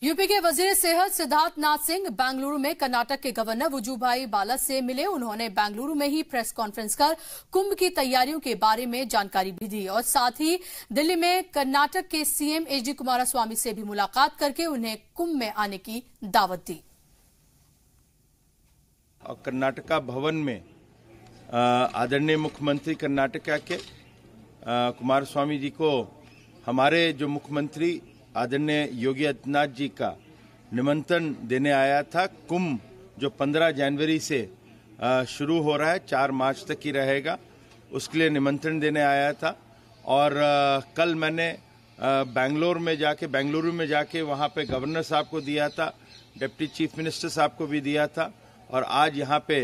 UP के वजीर सेहत सिद्धार्थ नाथ सिंह बेंगलुरु में कर्नाटक के गवर्नर वजूभाई वाला से मिले। उन्होंने बेंगलुरु में ही प्रेस कॉन्फ्रेंस कर कुंभ की तैयारियों के बारे में जानकारी भी दी और साथ ही दिल्ली में कर्नाटक के सीएम एचडी कुमारस्वामी से भी मुलाकात करके उन्हें कुंभ में आने की दावत दी। और कर्नाटका भवन में आदरणीय मुख्यमंत्री कर्नाटका के कुमारस्वामी जी को हमारे जो मुख्यमंत्री आदरणीय योगी आदित्यनाथ जी का निमंत्रण देने आया था। कुंभ जो 15 जनवरी से शुरू हो रहा है, 4 मार्च तक ही रहेगा, उसके लिए निमंत्रण देने आया था। और कल मैंने बेंगलुरु में जाके वहाँ पे गवर्नर साहब को दिया था, डिप्टी चीफ मिनिस्टर साहब को भी दिया था और आज यहाँ पे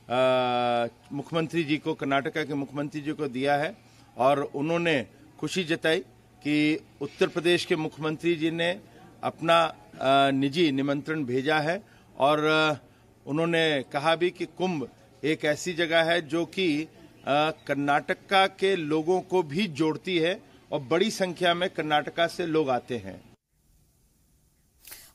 मुख्यमंत्री जी को, कर्नाटका के मुख्यमंत्री जी को दिया है। और उन्होंने खुशी जताई कि उत्तर प्रदेश के मुख्यमंत्री जी ने अपना निजी निमंत्रण भेजा है और उन्होंने कहा भी कि कुंभ एक ऐसी जगह है जो कि कर्नाटका के लोगों को भी जोड़ती है और बड़ी संख्या में कर्नाटका से लोग आते हैं।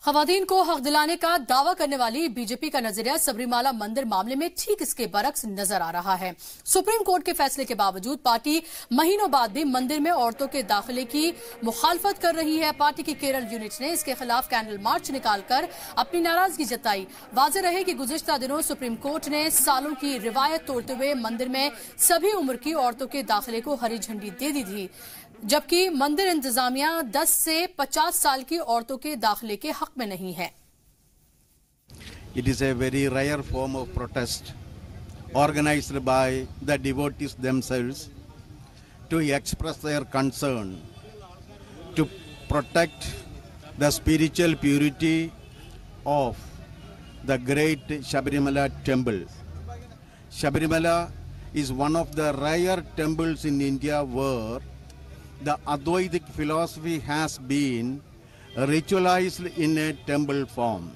खवातीन को हक दिलाने का दावा करने वाली बीजेपी का नजरिया सबरीमाला मंदिर मामले में ठीक इसके बरक्स नजर आ रहा है। सुप्रीम कोर्ट के फैसले के बावजूद पार्टी महीनों बाद भी मंदिर में औरतों के दाखिले की मुखालफत कर रही है। पार्टी की केरल यूनिट ने इसके खिलाफ कैंडल मार्च निकालकर अपनी नाराजगी जताई। वाज़ेह रहे कि गुज़िश्ता दिनों सुप्रीम कोर्ट ने सालों की रिवायत तोड़ते हुए मंदिर में सभी उम्र की औरतों के दाखिले को हरी झंडी दे दी थी, जबकि मंदिर इंतजामिया 10 से 50 साल की औरतों के दाखिले के हक में नहीं है। It is a very rare form of protest organized by the devotees themselves to express their concern to protect the spiritual purity of the great Sabarimala temple. Sabarimala is one of the rare temples in India where the Advaitic philosophy has been ritualized in a temple form.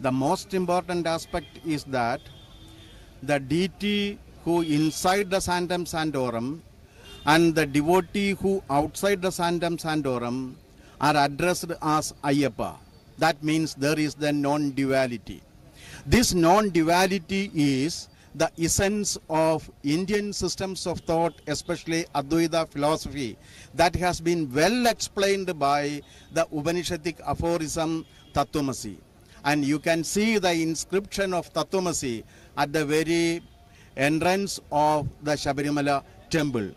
The most important aspect is that the deity who inside the Sanctum Sanctorum and the devotee who outside the Sanctum Sanctorum are addressed as Ayyappa. That means there is the non-duality. This non-duality is the essence of Indian systems of thought, especially Advaita philosophy, that has been well explained by the Upanishadic aphorism Tattvamasi. And you can see the inscription of Tattvamasi at the very entrance of the Sabarimala temple.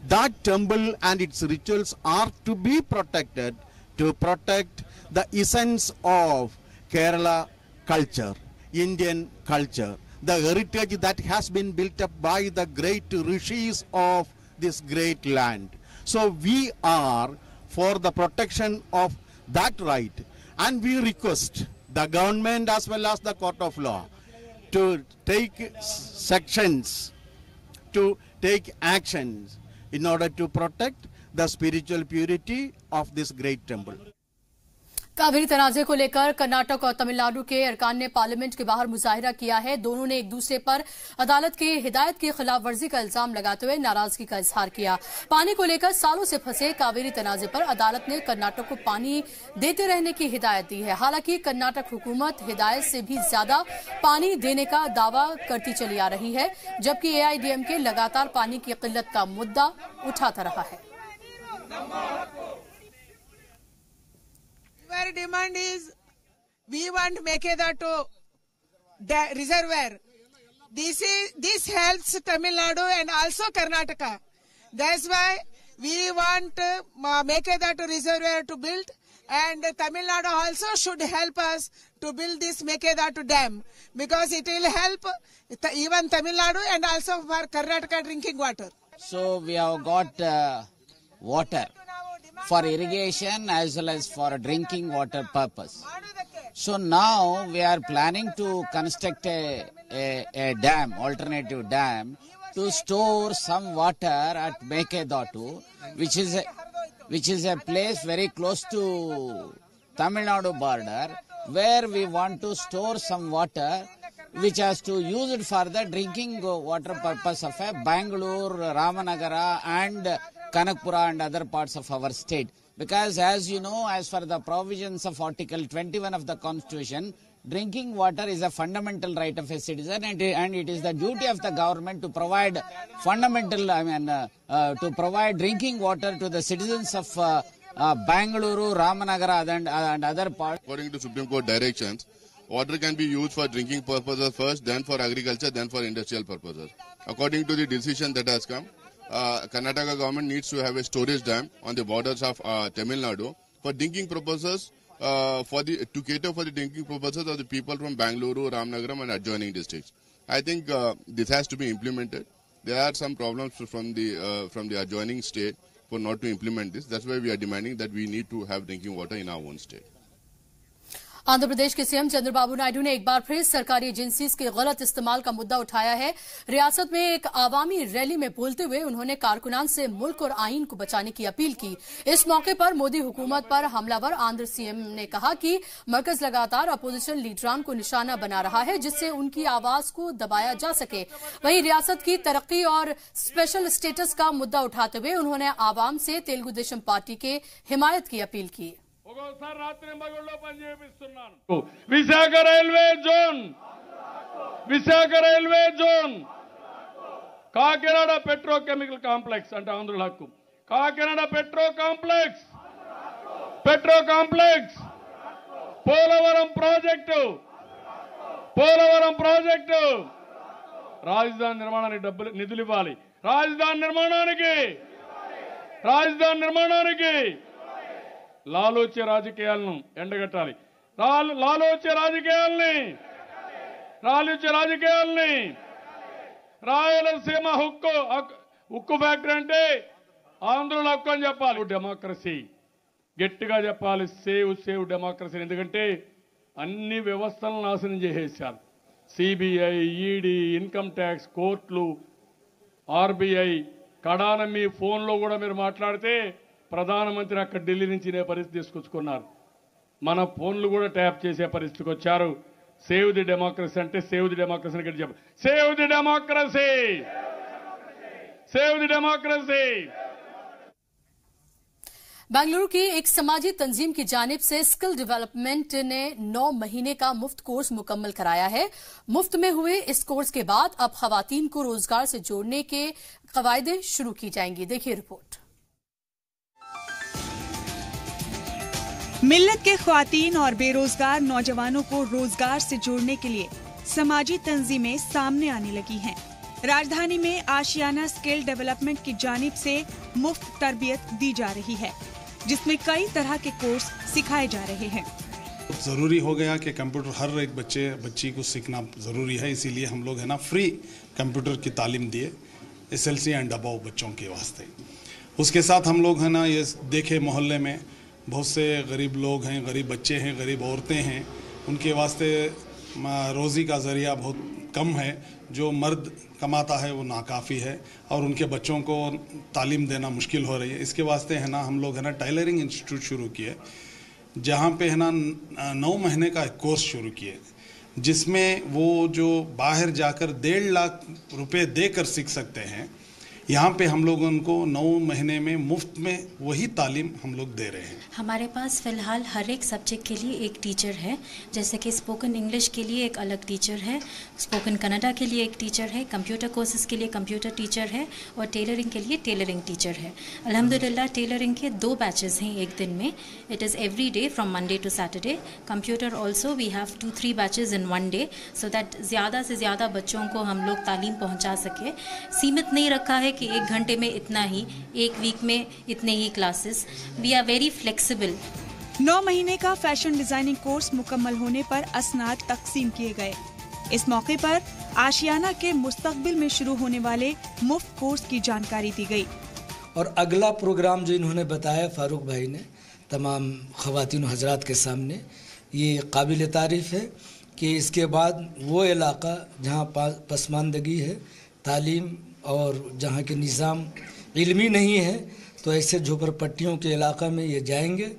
That temple and its rituals are to be protected to protect the essence of Kerala culture, Indian culture, the heritage that has been built up by the great rishis of this great land. So we are for the protection of that right, and we request the government as well as the court of law to take sections, to take actions in order to protect the spiritual purity of this great temple. Kaveri तनाजे को लेकर कर्नाटक और तमिलनाडु के अरकान ने parliament के बाहर मुजाहिरा किया है। दोनों ने एक दूसरे पर अदालत के हिदायत की खिलाफ वर्जी का इल्जाम लगाते हुए नाराजगी का इजहार किया। पानी को लेकर सालों से फंसे कावेरी तनाजे पर अदालत ने कर्नाटक को पानी देते रहने की हिदायत दी है। हालांकि कर्नाटक हुकूमत हिदायत से भी ज्यादा पानी देने का दावा करती चली आ रही है, जबकि एआईएडीएमके लगातार पानी की किल्लत का मुद्दा उठाता रहा है। Our demand is, we want Mekedatu reservoir. This helps Tamil Nadu and also Karnataka. That's why we want Mekedatu reservoir to build, and Tamil Nadu also should help us to build this Mekedatu dam, because it will help even Tamil Nadu and also for Karnataka drinking water. So we have got water for irrigation as well as for drinking water purpose. So now we are planning to construct a dam, alternative dam, to store some water at Mekedatu, which is a place very close to Tamil Nadu border, where we want to store some water which has to use it for the drinking water purpose of Bangalore, Ramanagara and Kanakpura and other parts of our state. Because as you know, as per the provisions of Article 21 of the Constitution, drinking water is a fundamental right of a citizen, and it is the duty of the government to provide to provide drinking water to the citizens of Bangalore, Ramanagara and other parts. According to Supreme Court directions, water can be used for drinking purposes first, then for agriculture, then for industrial purposes. According to the decision that has come, Karnataka government needs to have a storage dam on the borders of Tamil Nadu for drinking purposes, to cater for the drinking purposes of the people from Bangalore, Ramanagaram and adjoining districts. I think this has to be implemented. There are some problems from the adjoining state for not to implement this. That's why we are demanding that we need to have drinking water in our own state. Andhra Pradesh के CM Chandrababu Naidu ने एक बार फिर सरकारी agencies के गलत इस्तेमाल का मुद्दा उठाया है। रियासत में एक आवामी रैली में बोलते हुए उन्होंने कारकुनान से मुल्क और आईन को बचाने की अपील की। इस मौके पर मोदी हुकूमत पर हमलावर आंध्र सीएम ने कहा कि मरकज लगातार अपोजिशन लीडरान को निशाना बना रहा है, जिससे उनकी आवाज को दबाया जा सके। वहीं रियासत की तरक्की और स्पेशल स्टेटस का मुद्दा उठाते हुए उन्होंने आवाम से तेलुगु देशम पार्टी के हिमायत की अपील की। Vishakh railway zone Kakinada petrochemical complex అంటే ఆంధ్రుల హక్కు, Kakinada petro complex, Polavaram project, రాజధాని నిర్మాణానికి నిధులు ఇవ్వాలి, రాజధాని నిర్మాణానికి లాలోచే రాజకీయాలను ఎండగట్టాలి, లాలోచే రాజకీయాల్ని రాయలసీమ ఉక్కు ఫ్యాక్టరీ అంటే ఆంధ్రుల హక్కు అని చెప్పాలి. డెమోక్రసీ గట్టిగా చెప్పాలి, సేవ్ డెమోక్రసీ. ఎందుకంటే అన్ని వ్యవస్థలను నాశనం చేసేశారు. సిబిఐ, ఈడీ, ఇన్కమ్ ట్యాక్స్, కోర్టులు, ఆర్బీఐ, కడాన మీ ఫోన్లో కూడా మీరు మాట్లాడితే ప్రధానమంత్రి అక్కడ ఢిల్లీ నుంచి ఇదే పరిస్థితి తీసుకొచ్చుకున్నారు. మన ఫోన్లు కూడా ట్యాప్ చేసే పరిస్థితికి వచ్చారు. సేవ్ ది డెమోక్రసీ అంటే సేవ్ ది డెమోక్రసీ అని చెప్పారు. Save the democracy. बेंगलुरु की एक समाजी तंजीम की जानिब से स्किल डेवलपमेंट ने 9 महीने का मुफ्त कोर्स मुकम्मल कराया है। मुफ्त में हुए इस कोर्स के बाद अब खवातीन को रोजगार से जोड़ने के कवायदे शुरू की जाएंगी। देखिए रिपोर्ट। मिल्लत के ख्वातीन और बेरोजगार नौजवानों को रोजगार से जोड़ने के लिए समाजी तंजीमें सामने आने लगी हैं। राजधानी में आशियाना स्किल डेवलपमेंट की जानिब से मुफ्त तरबियत दी जा रही है, जिसमें कई तरह के कोर्स सिखाए जा रहे हैं। ज़रूरी हो गया कि कंप्यूटर हर एक बच्ची को सीखना ज़रूरी है, इसीलिए हम लोग है ना फ्री कंप्यूटर की तालीम दिए SLC एंड अबव बच्चों के वास्ते। उसके साथ हम लोग है ना ये देखे मोहल्ले में बहुत से गरीब लोग हैं, गरीब बच्चे हैं, गरीब औरतें हैं, उनके वास्ते रोज़ी का ज़रिया बहुत कम है। जो मर्द कमाता है वो नाकाफ़ी है और उनके बच्चों को तालीम देना मुश्किल हो रही है। इसके वास्ते है ना हम लोग है ना टेलरिंग इंस्टीट्यूट शुरू किए, जहाँ पे है ना 9 महीने का एक कोर्स शुरू किए, जिसमें वो जो बाहर जाकर 1.5 लाख रुपए देकर सीख सकते हैं, यहाँ पे हम लोग उनको 9 महीने में मुफ्त में वही तालीम हम लोग दे रहे हैं। हमारे पास फ़िलहाल हर एक सब्जेक्ट के लिए एक टीचर है, जैसे कि स्पोकन इंग्लिश के लिए एक अलग टीचर है, स्पोकन कन्नड़ा के लिए एक टीचर है, कंप्यूटर कोर्सेज के लिए कंप्यूटर टीचर है और टेलरिंग के लिए टेलरिंग टीचर है। अल्हम्दुलिल्लाह टेलरिंग के 2 बैचेस हैं एक दिन में। It is every day from Monday to Saturday. Computer also we have 2-3 batches in 1 day, so that ज़्यादा से ज़्यादा बच्चों को हम लोग तालीम पहुँचा सके। सीमित नहीं रखा है कि 1 घंटे में इतना ही, 1 वीक में इतने ही classes. We are very flexible. 9 महीने का फैशन डिजाइनिंग कोर्स मुकम्मल होने पर असनाद तकसीम किए गए। इस मौके पर आशियाना के मुस्तकबिल में शुरू होने वाले मुफ्त कोर्स की जानकारी दी गई। और अगला प्रोग्राम जो इन्होंने बताया फारूक भाई ने तमाम ख़वातीन हजरात के सामने, ये काबिल तारीफ़ है कि इसके बाद वो इलाका जहाँ पसमानदगी है, तालीम और जहाँ के निज़ाम इल्मी नहीं है, तो ऐसे झोपड़पट्टियों के इलाका में ये जाएंगे,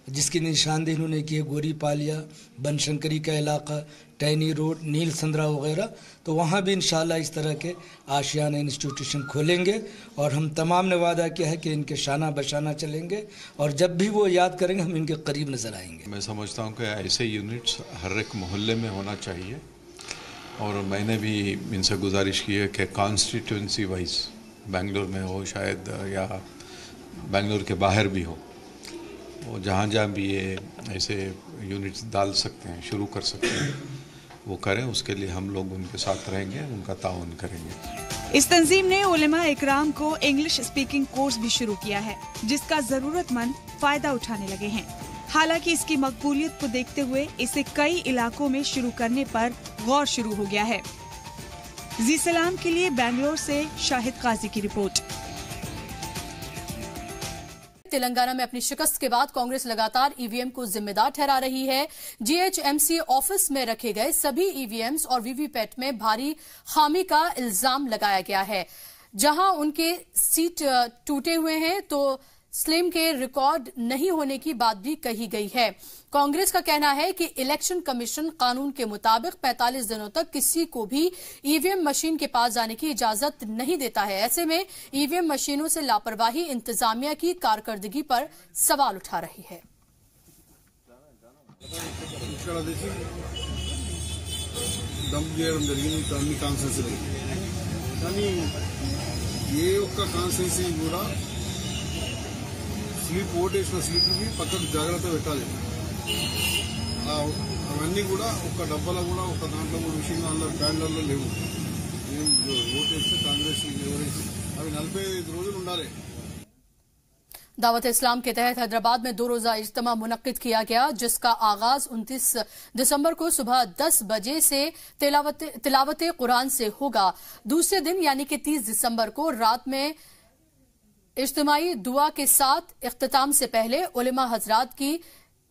जिसकी निशानदेही इन्होंने की है। गोरी पालिया, बनशंकरी का इलाका, टैनी रोड, नील संद्रा वगैरह, तो वहाँ भी इंशाल्लाह इस तरह के आशियाना इंस्टीट्यूशन खोलेंगे और हम तमाम ने वादा किया है कि इनके शाना बशाना चलेंगे और जब भी वो याद करेंगे हम इनके करीब नज़र आएंगे। मैं समझता हूँ कि ऐसे यूनिट्स हर एक मोहल्ले में होना चाहिए और मैंने भी इनसे गुजारिश की है कि कॉन्स्टिट्यूंसी वाइज बेंगलोर में हो शायद या बेंगलोर के बाहर भी हो, वो जहाँ भी ये ऐसे यूनिट्स डाल सकते हैं, शुरू कर सकते हैं, वो करें। उसके लिए हम लोग उनके साथ रहेंगे, उनका ताउन करेंगे। इस तंजीम ने उलेमा इकराम को इंग्लिश स्पीकिंग कोर्स भी शुरू किया है, जिसका जरूरतमंद फायदा उठाने लगे हैं। हालांकि इसकी मकबूलियत को देखते हुए इसे कई इलाकों में शुरू करने पर गौर शुरू हो गया है। जी सलाम के लिए बेंगलोर से शाहिद काजी की रिपोर्ट। तेलंगाना में अपनी शिकस्त के बाद कांग्रेस लगातार ईवीएम को जिम्मेदार ठहरा रही है। जीएचएमसी ऑफिस में रखे गए सभी ईवीएम्स और वीवीपैट में भारी खामी का इल्जाम लगाया गया है। जहां उनके सीट टूटे हुए हैं तो स्लिम के रिकॉर्ड नहीं होने की बात भी कही गई है। कांग्रेस का कहना है कि इलेक्शन कमीशन कानून के मुताबिक 45 दिनों तक किसी को भी ईवीएम मशीन के पास जाने की इजाजत नहीं देता है। ऐसे में ईवीएम मशीनों से लापरवाही इंतजामिया की कारकर्दगी पर सवाल उठा रही है। స్లీప్ ఓటేసిన స్లీప్కి పక్కకు జాగ్రత్త పెట్టాలి. అవన్నీ కూడా ఒక డబ్బాలో కూడా ఒక దాంట్లో కూడా విషయంగా అందులో బ్యానర్లో లేవు. మేము ఓటేస్తే కాంగ్రెస్ ఎవరేసి అవి 45 రోజులు ఉండాలి. दावत इस्लाम के तहत हैदराबाद में 2 रोजा इज्तिमा मुनक्किद किया गया, जिसका आगाज 29 दिसंबर को सुबह 10 बजे से तिलावत कुरान से होगा। दूसरे दिन यानी कि 30 दिसंबर को रात में इज्तिमाई दुआ के साथ इख्तिताम से पहले उलेमा हजरात की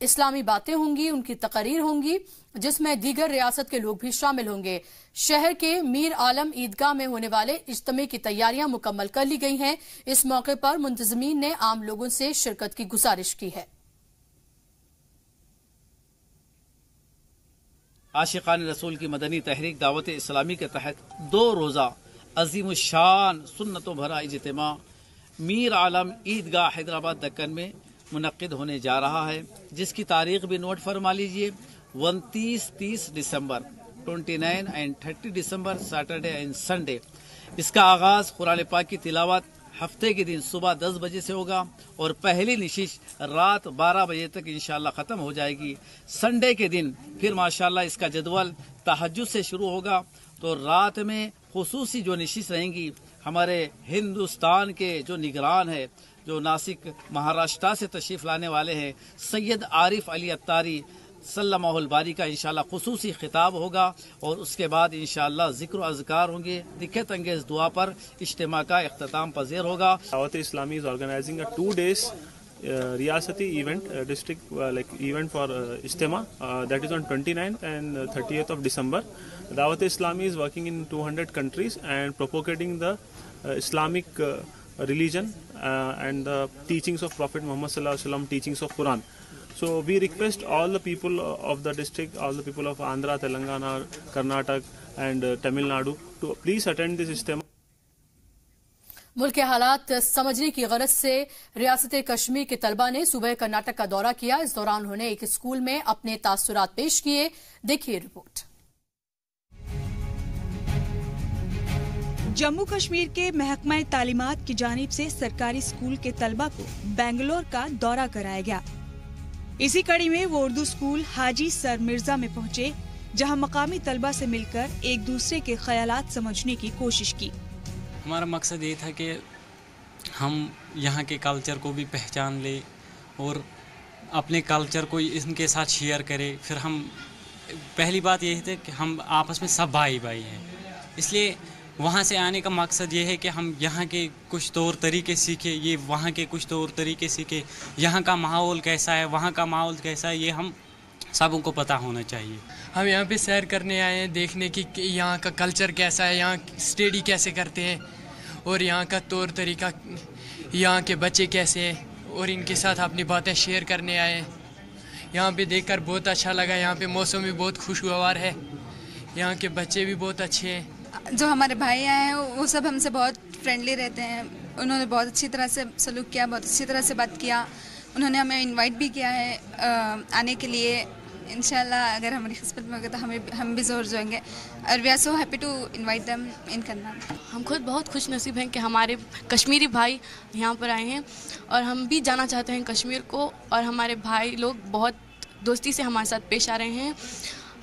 इस्लामी बातें होंगी, उनकी तकरीर होंगी, जिसमें दीगर रियासत के लोग भी शामिल होंगे। शहर के मीर आलम ईदगाह में होने वाले इज्तिमे की तैयारियां मुकम्मल कर ली गई हैं। इस मौके पर मुंतजमीन ने आम लोगों से शिरकत की गुजारिश की है। आशिकान रसूल की मदनी तहरीक दावत इस्लामी के तहत 2 रोजा अजीम शान सुन्नतों भरा इज्तिमा मीर आलम ईदगाह हैदराबाद दक्कन में मुनक्किद होने जा रहा है, जिसकी तारीख भी नोट फरमा लीजिए। 29-30 दिसंबर 29 and 30 December Saturday and Sunday. इसका आगाज कुरान पाक की तिलावत हफ्ते के दिन सुबह 10 बजे से होगा और पहली निशिश रात 12 बजे तक इंशाल्लाह खत्म हो जाएगी। संडे के दिन फिर माशाल्लाह इसका जदवल तहज्जुद से शुरू होगा, तो रात में खुसूसी जो निशिश रहेंगी हमारे हिंदुस्तान के जो निगरान है, जो नासिक महाराष्ट्र से तशरीफ लाने वाले हैं, सैयद आरिफ अली अत्तारी सल्लल्लाहु अलैहि का इंशाल्लाह खुसूसी खिताब होगा और उसके बाद इंशाल्लाह जिक्र अज़कार होंगे। दिक्कत अंगेज दुआ पर इज्तिमा का इख्तिताम पज़ीर होगा। Dawat Islami is organising a 2 days riyasati event, district event for Ijtima, that is on 29th and 30th of December. Dawat Islami is working in 200 countries and propagating the Islamic religion and the teachings of Prophet Muhammad sallallahu alaihi wasallam, teachings of Quran. So we request all the people of the district, all the people of Andhra, Telangana, Karnataka and Tamil Nadu to please attend this Ijtima. मुल्क के हालात समझने की गरज से रियासत कश्मीर के तलबा ने सूबे कर्नाटक का दौरा किया। इस दौरान उन्होंने एक स्कूल में अपने तासुरात पेश किए। देखिए रिपोर्ट। जम्मू कश्मीर के महकमा तालीमात की जानिब से सरकारी स्कूल के तलबा को बेंगलोर का दौरा कराया गया। इसी कड़ी में वो उर्दू स्कूल हाजी सर मिर्जा में पहुंचे, जहां मकामी तलबा से मिलकर एक दूसरे के ख्यालात समझने की कोशिश की। हमारा मकसद ये था कि हम यहाँ के कल्चर को भी पहचान ले और अपने कल्चर को इनके साथ शेयर करें। फिर हम पहली बात ये थी कि हम आपस में सब भाई भाई हैं, इसलिए वहाँ से आने का मकसद ये है कि हम यहाँ के कुछ तौर तरीके सीखें, ये वहाँ के कुछ तौर तरीके सीखें। यहाँ का माहौल कैसा है, वहाँ का माहौल कैसा है, ये हम सबों को पता होना चाहिए। हम यहाँ पे सैर करने आए हैं, देखने की कि यहाँ का कल्चर कैसा है, यहाँ स्टडी कैसे करते हैं और यहाँ का तौर तरीका, यहाँ के बच्चे कैसे हैं, और इनके साथ अपनी बातें शेयर करने आए हैं। यहाँ पे देखकर बहुत अच्छा लगा। यहाँ पे मौसम भी बहुत खुशगवार है, यहाँ के बच्चे भी बहुत अच्छे हैं। जो हमारे भाई आए हैं वो सब हमसे बहुत फ्रेंडली रहते हैं। उन्होंने बहुत अच्छी तरह से सलूक किया, बहुत अच्छी तरह से बात किया। उन्होंने हमें इनवाइट भी किया है आने के लिए। इंशाल्लाह अगर हमारी किस्मत में होगा तो हम भी ज़रूर जाएंगे। और we are so happy to invite them in Karnataka. हम खुद बहुत खुश नसीब हैं कि हमारे कश्मीरी भाई यहाँ पर आए हैं और हम भी जाना चाहते हैं कश्मीर को। और हमारे भाई लोग बहुत दोस्ती से हमारे साथ पेश आ रहे हैं।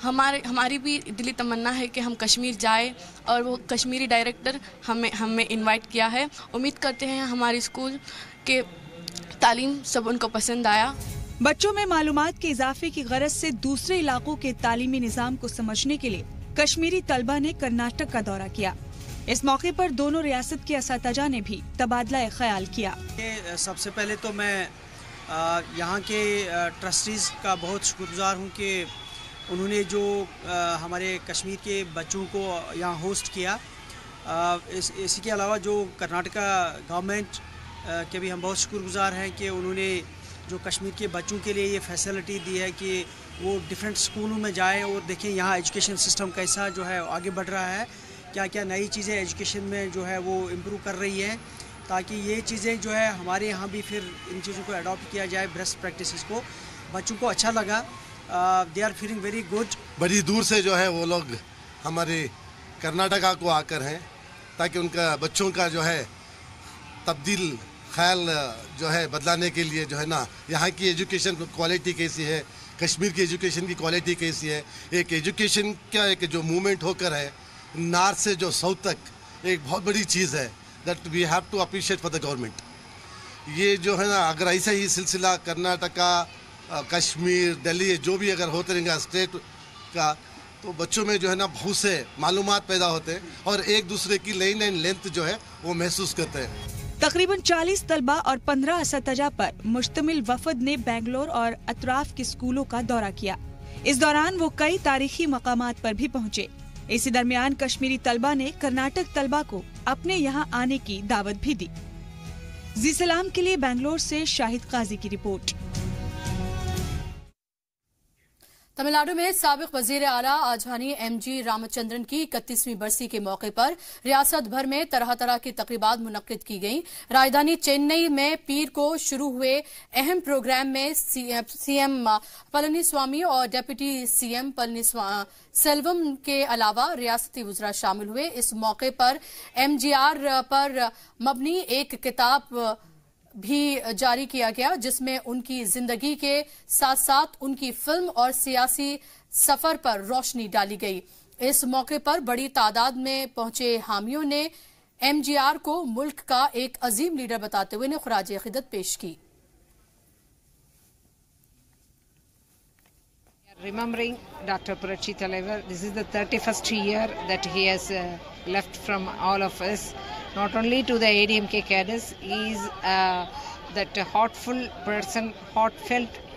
हमारी भी दिली तमन्ना है कि हम कश्मीर जाए और वो कश्मीरी डायरेक्टर हमें इनवाइट किया है। उम्मीद करते हैं हमारे स्कूल के तालीम सब उनको पसंद आया। बच्चों में मालूमात के इजाफे की गरज से दूसरे इलाकों के तालीमी निज़ाम को समझने के लिए कश्मीरी तलबा ने कर्नाटक का दौरा किया। इस मौके पर दोनों रियासत के असातिज़ा ने भी तबादला ख्याल किया। सबसे पहले तो मैं यहाँ के ट्रस्टीज़ का बहुत शुक्रगुजार हूँ कि उन्होंने जो हमारे कश्मीर के बच्चों को यहाँ होस्ट किया। इसी के अलावा जो कर्नाटका गवर्नमेंट के भी हम बहुत शुक्रगुजार हैं कि उन्होंने जो कश्मीर के बच्चों के लिए ये फैसिलिटी दी है कि वो डिफरेंट स्कूलों में जाएं और देखें यहाँ एजुकेशन सिस्टम कैसा जो है आगे बढ़ रहा है, क्या क्या नई चीज़ें एजुकेशन में जो है वो इम्प्रूव कर रही हैं, ताकि ये चीज़ें जो है हमारे यहाँ भी फिर इन चीज़ों को अडॉप्ट किया जाए, बेस्ट प्रैक्टिसेस को। बच्चों को अच्छा लगा, they are feeling very good. बड़ी दूर से जो है वो लोग हमारे कर्नाटका को आकर हैं ताकि उनका बच्चों का जो है तब्दील ख्याल जो है बदलाने के लिए जो है ना, यहाँ की एजुकेशन क्वालिटी कैसी है, कश्मीर की एजुकेशन की क्वालिटी कैसी है। एक एजुकेशन क्या एक जो मूवमेंट होकर है नॉर्थ से जो साउथ तक, एक बहुत बड़ी चीज़ है that we have to appreciate for the government. ये जो है ना अगर ऐसा ही सिलसिला कर्नाटका, कश्मीर, दिल्ली जो भी अगर होते रहेंगे स्टेट का, तो बच्चों में जो है ना बहुत से मालूमात पैदा होते हैं और एक दूसरे की लाइन एंड लेंथ जो है वो महसूस करते हैं। तकरीबन 40 तलबा और 15 असातिज़ा पर मुश्तमिल वफद ने बेंगलोर और अतराफ के स्कूलों का दौरा किया। इस दौरान वो कई तारीखी मकामात पर भी पहुँचे। इसी दरमियान कश्मीरी तलबा ने कर्नाटक तलबा को अपने यहाँ आने की दावत भी दी। जी सलाम के लिए बेंगलोर से शाहिद काजी की रिपोर्ट। तमिलनाडु में साबिक वजीर आला आजहानी एमजी रामचंद्रन की 31वीं बरसी के मौके पर रियासत भर में तरह तरह की तकरीबात मुनक्किद की गईं। राजधानी चेन्नई में पीर को शुरू हुए अहम प्रोग्राम में सीएम पलनीस्वामी और डिप्टी सीएम पलनीसेल्वम के अलावा रियासती वुज़रा शामिल हुए। इस मौके पर एमजीआर पर मबनी एक किताब भी जारी किया गया जिसमें उनकी जिंदगी के साथ साथ उनकी फिल्म और सियासी सफर पर रोशनी डाली गई। इस मौके पर बड़ी तादाद में पहुंचे हामियों ने एमजीआर को मुल्क का एक अजीम लीडर बताते हुए ख़ुराज अक़ीदत पेश की। Remembering Dr. Puratchi Thalaivar, this is the 31st year that he has left from all of us. Not only to the ADMK cadres, he is that heartfelt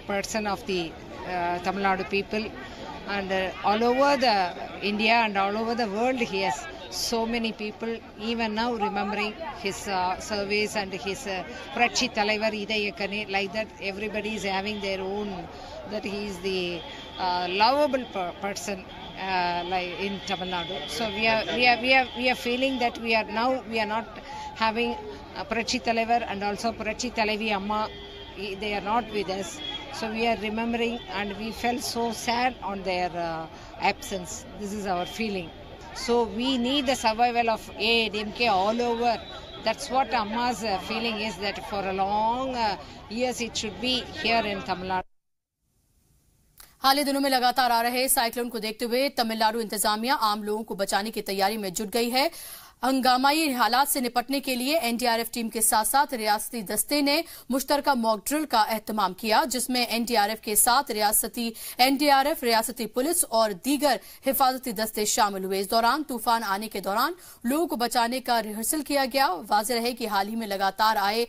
person of the Tamil Nadu people, and all over the India and all over the world he has so many people even now remembering his service and his Puratchi Thalaivar Idayakane, like that everybody is having their own, that he is the lovable person like in Tamil Nadu. So we are feeling that we are not having Puratchi Thalaivar and also Puratchi Thalaivi Amma, they are not with us. So we are remembering and we felt so sad on their absence. This is our feeling. So we need the survival of ADMK all over. That's what Amma's feeling is, that for a long years it should be here in Tamil Nadu. हाल ही दिनों में लगातार आ रहे cyclone को देखते हुए तमिलनाडु इंतजामिया आम लोगों को बचाने की तैयारी में जुट गई है। हंगामाई हालात से निपटने के लिए एनडीआरएफ टीम के साथ साथ रियासती दस्ते ने मुश्तरका मॉक ड्रिल का एहतमाम किया, जिसमें एनडीआरएफ के साथ रियासती एनडीआरएफ, रियासती पुलिस और दीगर हिफाजती दस्ते शामिल हुए। इस दौरान तूफान आने के दौरान लोगों को बचाने का रिहर्सल किया गया। वाज़ेह रहे कि हाल ही में लगातार आए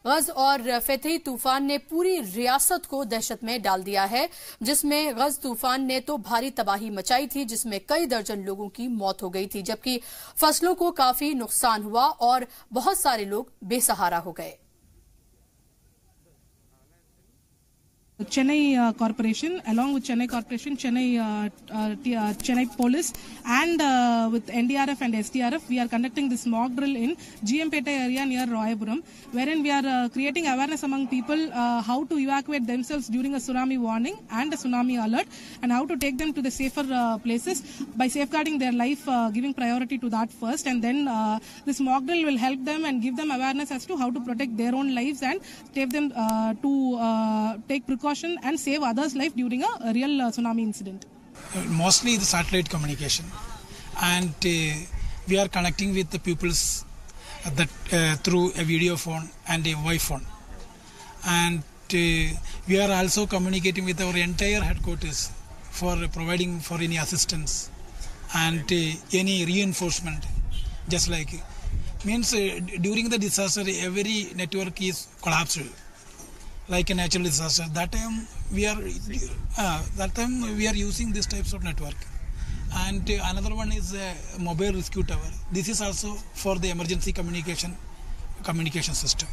गज और फतेही तूफान ने पूरी रियासत को दहशत में डाल दिया है, जिसमें गज तूफान ने तो भारी तबाही मचाई थी, जिसमें कई दर्जन लोगों की मौत हो गई थी, जबकि फसलों को काफी नुकसान हुआ और बहुत सारे लोग बेसहारा हो गए। Chennai Corporation, along with Chennai Corporation, Chennai Police, and with NDRF and SDRF, we are conducting this mock drill in GMPeta area near Royapuram, wherein we are creating awareness among people how to evacuate themselves during a tsunami warning and a tsunami alert, and how to take them to the safer places by safeguarding their life, giving priority to that first, and then this mock drill will help them and give them awareness as to how to protect their own lives and save them to take precautions and save others' life during a real tsunami incident. Mostly the satellite communication, and we are connecting with the pupils through a video phone and a Wi-Fi phone, and we are also communicating with our entire headquarters for providing for any assistance and any reinforcement. Just like means during the disaster, every network is collapsed. Like a natural disaster, that time we are using these types of network, and another one is a mobile rescue tower. This is also for the emergency communication system.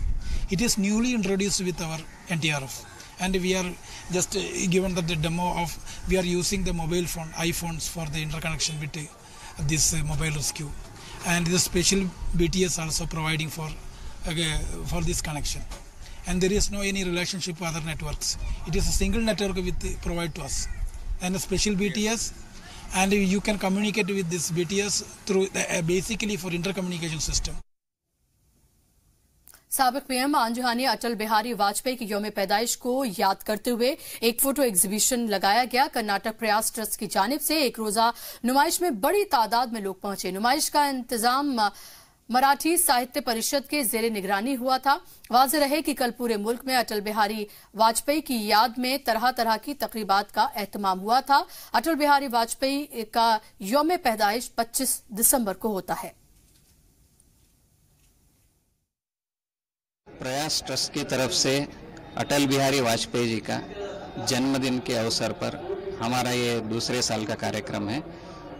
It is newly introduced with our NTRF, and we are just given the demo of we are using the mobile phone iPhones for the interconnection with this mobile rescue, and the special BTS also providing for this connection. And there is no any relationship with other networks. It is a single network with provide to us, and a special BTS, and you can communicate with this BTS through basically for intercommunication system. साबिक PM आंजहा ने अटल बिहारी वाजपेयी की यौम पैदाइश को याद करते हुए एक फोटो एग्जीबिशन लगाया गया। कर्नाटक प्रयास ट्रस्ट की जानिब से एक रोजा नुमाइश में बड़ी तादाद में लोग पहुंचे। नुमाइश का इंतजाम मराठी साहित्य परिषद के जेरे निगरानी हुआ था। वाज़ेह रहे कि कल पूरे मुल्क में अटल बिहारी वाजपेयी की याद में तरह तरह की तकरीबात का एहतमाम हुआ था। अटल बिहारी वाजपेयी का यौम पैदाइश 25 दिसंबर को होता है। प्रयास ट्रस्ट की तरफ से अटल बिहारी वाजपेयी जी का जन्मदिन के अवसर पर हमारा ये दूसरे साल का कार्यक्रम है।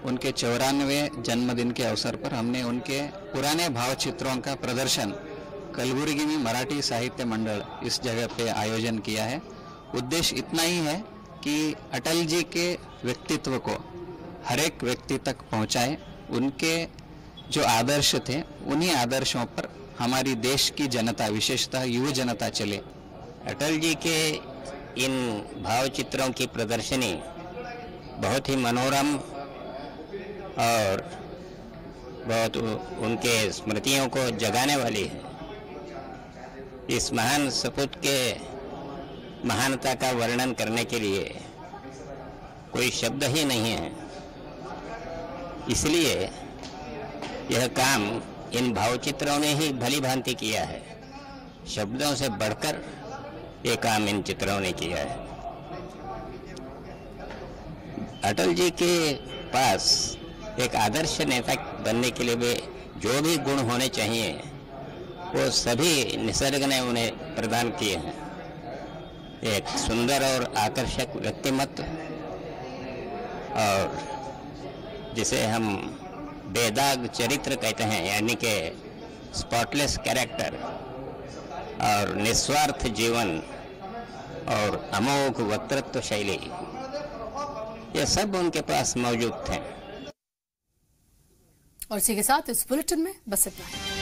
उनके 94वें जन्मदिन के अवसर पर हमने उनके पुराने भावचित्रों का प्रदर्शन कलबुर्गी में मराठी साहित्य मंडल इस जगह पे आयोजन किया है। उद्देश्य इतना ही है कि अटल जी के व्यक्तित्व को हर एक व्यक्ति तक पहुंचाए। उनके जो आदर्श थे उन्हीं आदर्शों पर हमारी देश की जनता, विशेषतः युवा जनता चले। अटल जी के इन भावचित्रों की प्रदर्शनी बहुत ही मनोरम और बहुत उनके स्मृतियों को जगाने वाली है। इस महान सपूत के महानता का वर्णन करने के लिए कोई शब्द ही नहीं है। इसलिए यह काम इन भावचित्रों ने ही भली भांति किया है। शब्दों से बढ़कर ये काम इन चित्रों ने किया है। अटल जी के पास एक आदर्श नेता बनने के लिए जो भी गुण होने चाहिए वो सभी निसर्ग ने उन्हें प्रदान किए हैं। एक सुंदर और आकर्षक व्यक्तिमत्व, और जिसे हम बेदाग चरित्र कहते हैं, यानी कि स्पॉटलेस कैरेक्टर, और निस्वार्थ जीवन और अमोघ वक्तृत्व शैली, ये सब उनके पास मौजूद थे। और इसी के साथ इस बुलेटिन में बस इतना है।